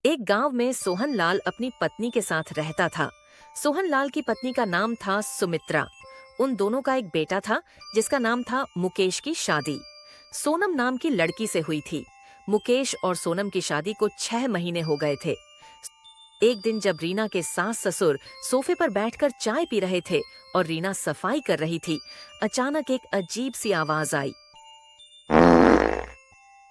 एक गांव में सोहनलाल अपनी पत्नी के साथ रहता था। सोहनलाल की पत्नी का नाम था सुमित्रा। उन दोनों का एक बेटा था जिसका नाम था मुकेश। की शादी सोनम नाम की लड़की से हुई थी। मुकेश और सोनम की शादी को 6 महीने हो गए थे। एक दिन जब रीना के सास ससुर सोफे पर बैठकर चाय पी रहे थे और रीना सफाई कर रही थी, अचानक एक अजीब सी आवाज आई।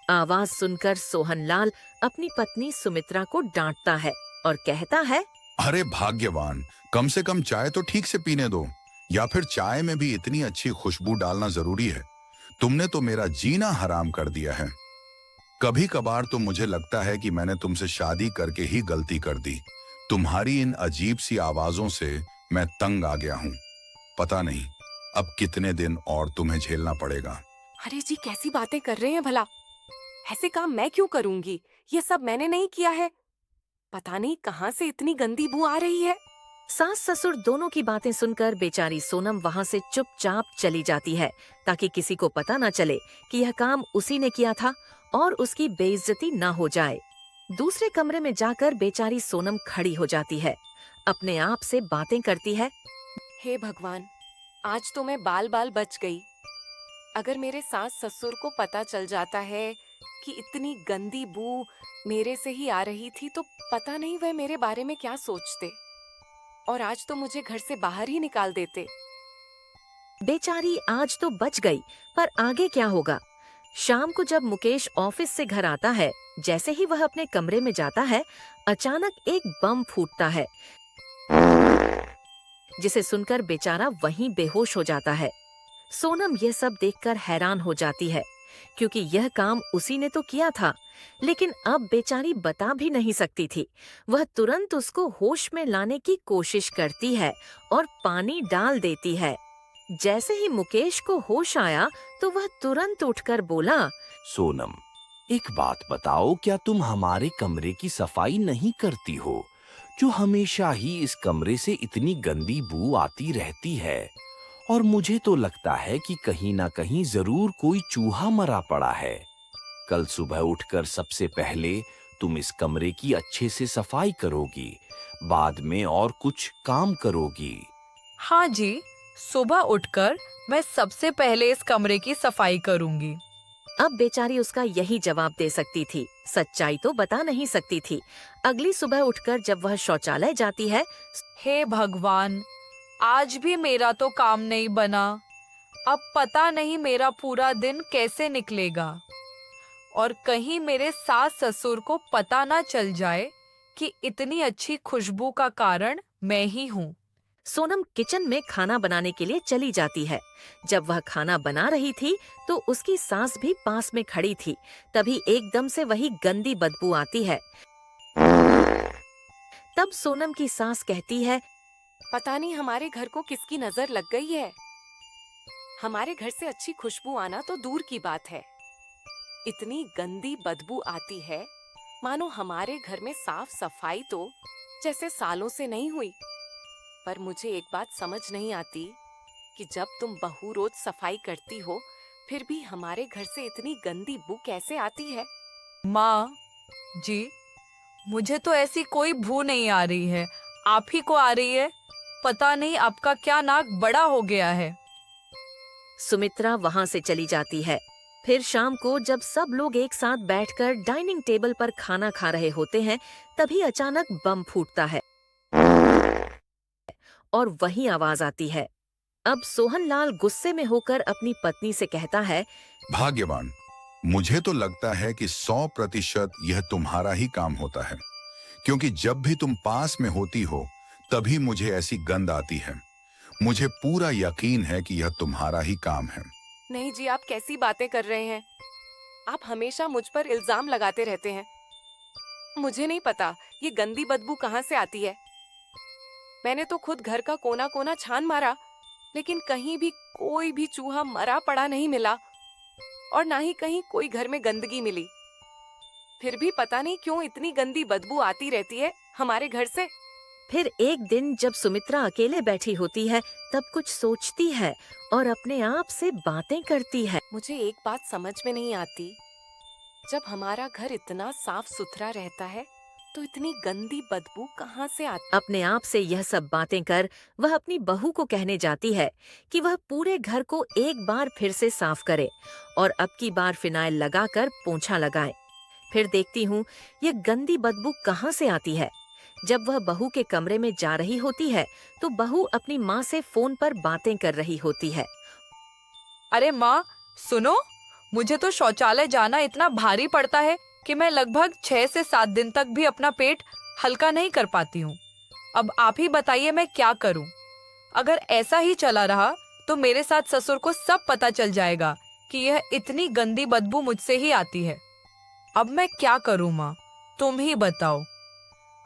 आवाज सुनकर सोहनलाल अपनी पत्नी सुमित्रा को डांटता है और कहता है, अरे भाग्यवान, कम से कम चाय तो ठीक से पीने दो, या फिर चाय में भी इतनी अच्छी खुशबू डालना जरूरी है। तुमने तो मेरा जीना हराम कर दिया है। कभी कभार तो मुझे लगता है कि मैंने तुमसे शादी करके ही गलती कर दी। तुम्हारी इन अजीब सी आवाजों से मैं तंग आ गया हूँ। पता नहीं अब कितने दिन और तुम्हें झेलना पड़ेगा। अरे जी, कैसी बातें कर रहे हैं भला। ऐसे काम मैं क्यों करूंगी? ये सब मैंने नहीं किया है। पता नहीं कहाँ से इतनी गंदी बू आ रही है। सास ससुर दोनों की बातें सुनकर बेचारी सोनम वहां से चुपचाप चली जाती है ताकि किसी को पता न चले कि यह काम उसी ने किया था और उसकी बेइज्जती न हो जाए। दूसरे कमरे में जाकर बेचारी सोनम खड़ी हो जाती है, अपने आप से बातें करती है। हे भगवान, आज तो मैं बाल बाल बच गई। अगर मेरे सास ससुर को पता चल जाता है कि इतनी गंदी बू मेरे से ही आ रही थी तो पता नहीं वह मेरे बारे में क्या सोचते, और आज तो मुझे घर से बाहर ही निकाल देते। बेचारी आज तो बच गई, पर आगे क्या होगा? शाम को जब मुकेश ऑफिस से घर आता है, जैसे ही वह अपने कमरे में जाता है, अचानक एक बम फूटता है जिसे सुनकर बेचारा वहीं बेहोश हो जाता है। सोनम यह सब देखकर हैरान हो जाती है क्योंकि यह काम उसी ने तो किया था, लेकिन अब बेचारी बता भी नहीं सकती थी। वह तुरंत उसको होश में लाने की कोशिश करती है और पानी डाल देती है। जैसे ही मुकेश को होश आया तो वह तुरंत उठकर बोला, सोनम, एक बात बताओ, क्या तुम हमारे कमरे की सफाई नहीं करती हो? जो हमेशा ही इस कमरे से इतनी गंदी बू आती रहती है, और मुझे तो लगता है कि कहीं ना कहीं जरूर कोई चूहा मरा पड़ा है। कल सुबह उठकर सबसे पहले तुम इस कमरे की अच्छे से सफाई करोगी, बाद में और कुछ काम करोगी। हाँ जी, सुबह उठकर मैं सबसे पहले इस कमरे की सफाई करूंगी। अब बेचारी उसका यही जवाब दे सकती थी, सच्चाई तो बता नहीं सकती थी। अगली सुबह उठकर जब वह शौचालय जाती है, हे भगवान, आज भी मेरा तो काम नहीं बना। अब पता नहीं मेरा पूरा दिन कैसे निकलेगा, और कहीं मेरे सास ससुर को पता ना चल जाए कि इतनी अच्छी खुशबू का कारण मैं ही हूँ। सोनम किचन में खाना बनाने के लिए चली जाती है। जब वह खाना बना रही थी तो उसकी सास भी पास में खड़ी थी। तभी एकदम से वही गंदी बदबू आती है। तब सोनम की सास कहती है, पता नहीं हमारे घर को किसकी नजर लग गई है। हमारे घर से अच्छी खुशबू आना तो दूर की बात है, इतनी गंदी बदबू आती है मानो हमारे घर में साफ सफाई तो जैसे सालों से नहीं हुई। पर मुझे एक बात समझ नहीं आती कि जब तुम बहू रोज सफाई करती हो, फिर भी हमारे घर से इतनी गंदी बू कैसे आती है? माँ जी, मुझे तो ऐसी कोई बू नहीं आ रही है, आप ही को आ रही है। पता नहीं आपका क्या नाक बड़ा हो गया है। सुमित्रा वहां से चली जाती है। फिर शाम को जब सब लोग एक साथ बैठकर डाइनिंग टेबल पर खाना खा रहे होते हैं, तभी अचानक बम फूटता है और वही आवाज आती है। अब सोहनलाल गुस्से में होकर अपनी पत्नी से कहता है, भाग्यवान, मुझे तो लगता है कि 100% यह तुम्हारा ही काम होता है, क्योंकि जब भी तुम पास में होती हो तभी मुझे ऐसी गंध आती है। मुझे पूरा यकीन है कि यह तुम्हारा ही काम है। नहीं जी, आप कैसी बातें कर रहे हैं? आप हमेशा मुझ पर इल्जाम लगाते रहते हैं। मुझे नहीं पता ये गंदी बदबू कहाँ से आती है। मैंने तो खुद घर का कोना कोना छान मारा, लेकिन कहीं भी कोई भी चूहा मरा पड़ा नहीं मिला, और ना ही कहीं कोई घर में गंदगी मिली। फिर भी पता नहीं क्यों इतनी गंदी बदबू आती रहती है हमारे घर से। फिर एक दिन जब सुमित्रा अकेले बैठी होती है, तब कुछ सोचती है और अपने आप से बातें करती है। मुझे एक बात समझ में नहीं आती, जब हमारा घर इतना साफ सुथरा रहता है तो इतनी गंदी बदबू कहाँ से आती? अपने आप से यह सब बातें कर वह अपनी बहू को कहने जाती है कि वह पूरे घर को एक बार फिर से साफ करे और अब की बार फिनाइल लगाकर पोंछा लगाए। फिर देखती हूँ यह गंदी बदबू कहाँ से आती है। जब वह बहू के कमरे में जा रही होती है तो बहू अपनी माँ से फोन पर बातें कर रही होती है। अरे माँ सुनो, मुझे तो शौचालय जाना इतना भारी पड़ता है कि मैं लगभग 6 से 7 दिन तक भी अपना पेट हल्का नहीं कर पाती हूँ। अब आप ही बताइए मैं क्या करूँ। अगर ऐसा ही चला रहा तो मेरे साथ ससुर को सब पता चल जाएगा कि यह इतनी गंदी बदबू मुझसे ही आती है। अब मैं क्या करूँ माँ, तुम ही बताओ।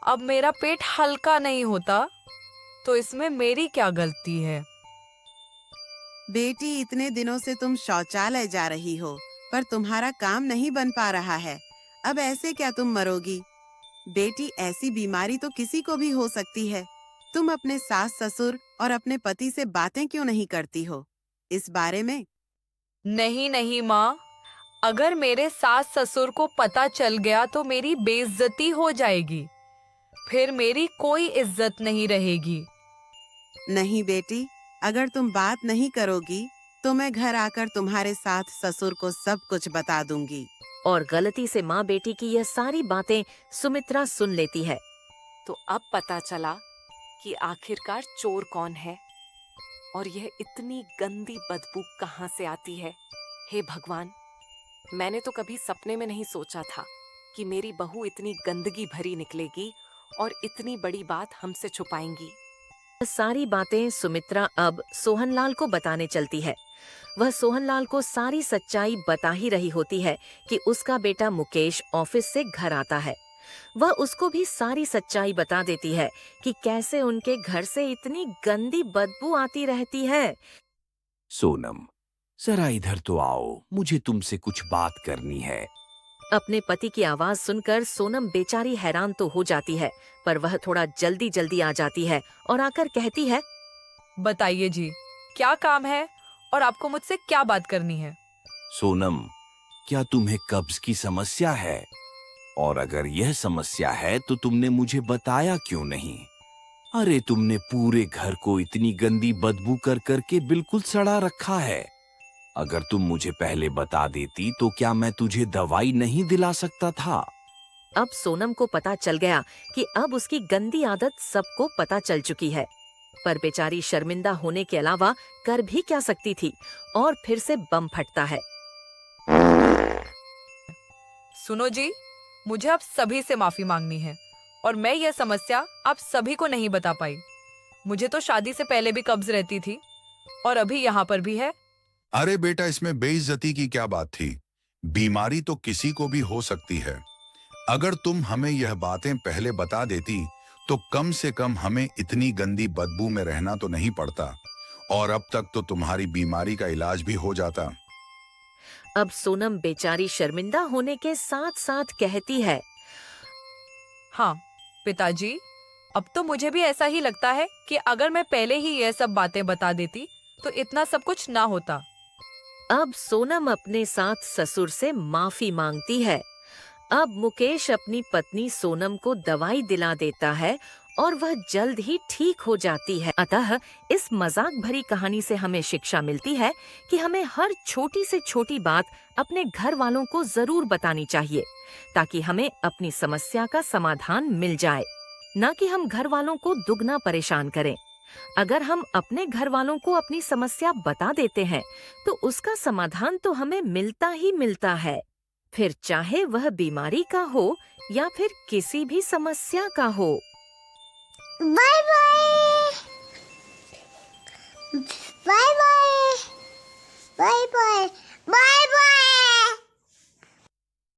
अब मेरा पेट हल्का नहीं होता तो इसमें मेरी क्या गलती है? बेटी, इतने दिनों से तुम शौचालय जा रही हो पर तुम्हारा काम नहीं बन पा रहा है। अब ऐसे क्या तुम मरोगी? बेटी, ऐसी बीमारी तो किसी को भी हो सकती है। तुम अपने सास ससुर और अपने पति से बातें क्यों नहीं करती हो इस बारे में? नहीं नहीं माँ, अगर मेरे सास ससुर को पता चल गया तो मेरी बेइज्जती हो जाएगी। फिर मेरी कोई इज्जत नहीं रहेगी। नहीं बेटी, अगर तुम बात नहीं करोगी तो मैं घर आकर तुम्हारे साथ ससुर को सब कुछ बता दूंगी। और गलती से माँ बेटी की यह सारी बातें सुमित्रा सुन लेती है। तो अब पता चला कि आखिरकार चोर कौन है और यह इतनी गंदी बदबू कहाँ से आती है। हे भगवान, मैंने तो कभी सपने में नहीं सोचा था कि मेरी बहू इतनी गंदगी भरी निकलेगी और इतनी बड़ी बात हमसे छुपाएंगी। सारी बातें सुमित्रा अब सोहनलाल को बताने चलती है। वह सोहनलाल को सारी सच्चाई बता ही रही होती है कि उसका बेटा मुकेश ऑफिस से घर आता है। वह उसको भी सारी सच्चाई बता देती है कि कैसे उनके घर से इतनी गंदी बदबू आती रहती है। सोनम, जरा इधर तो आओ, मुझे तुमसे कुछ बात करनी है। अपने पति की आवाज सुनकर सोनम बेचारी हैरान तो हो जाती है, पर वह थोड़ा जल्दी जल्दी आ जाती है और आकर कहती है, बताइए जी, क्या काम है और आपको मुझसे क्या बात करनी है? सोनम, क्या तुम्हें कब्ज की समस्या है? और अगर यह समस्या है तो तुमने मुझे बताया क्यों नहीं? अरे तुमने पूरे घर को इतनी गंदी बदबू कर करके बिल्कुल सड़ा रखा है। अगर तुम मुझे पहले बता देती तो क्या मैं तुझे दवाई नहीं दिला सकता था? अब सोनम को पता चल गया कि अब उसकी गंदी आदत सबको पता चल चुकी है, पर बेचारी शर्मिंदा होने के अलावा कर भी क्या सकती थी और फिर से बम फटता है। सुनो जी, मुझे आप सभी से माफी मांगनी है और मैं यह समस्या आप सभी को नहीं बता पाई। मुझे तो शादी से पहले भी कब्ज रहती थी और अभी यहाँ पर भी है। अरे बेटा, इसमें बेइज्जती की क्या बात थी? बीमारी तो किसी को भी हो सकती है। अगर तुम हमें यह बातें पहले बता देती तो कम से कम हमें इतनी गंदी बदबू में रहना तो नहीं पड़ता और अब तक तो तुम्हारी बीमारी का इलाज भी हो जाता। अब सोनम बेचारी शर्मिंदा होने के साथ साथ कहती है, हाँ पिताजी, अब तो मुझे भी ऐसा ही लगता है कि अगर मैं पहले ही यह सब बातें बता देती तो इतना सब कुछ ना होता। अब सोनम अपने साथ ससुर से माफी मांगती है। अब मुकेश अपनी पत्नी सोनम को दवाई दिला देता है और वह जल्द ही ठीक हो जाती है। अतः इस मजाक भरी कहानी से हमें शिक्षा मिलती है कि हमें हर छोटी से छोटी बात अपने घर वालों को जरूर बतानी चाहिए, ताकि हमें अपनी समस्या का समाधान मिल जाए, न कि हम घर वालों को दुगना परेशान करें। अगर हम अपने घर वालों को अपनी समस्या बता देते हैं तो उसका समाधान तो हमें मिलता ही मिलता है, फिर चाहे वह बीमारी का हो या फिर किसी भी समस्या का हो। Bye bye.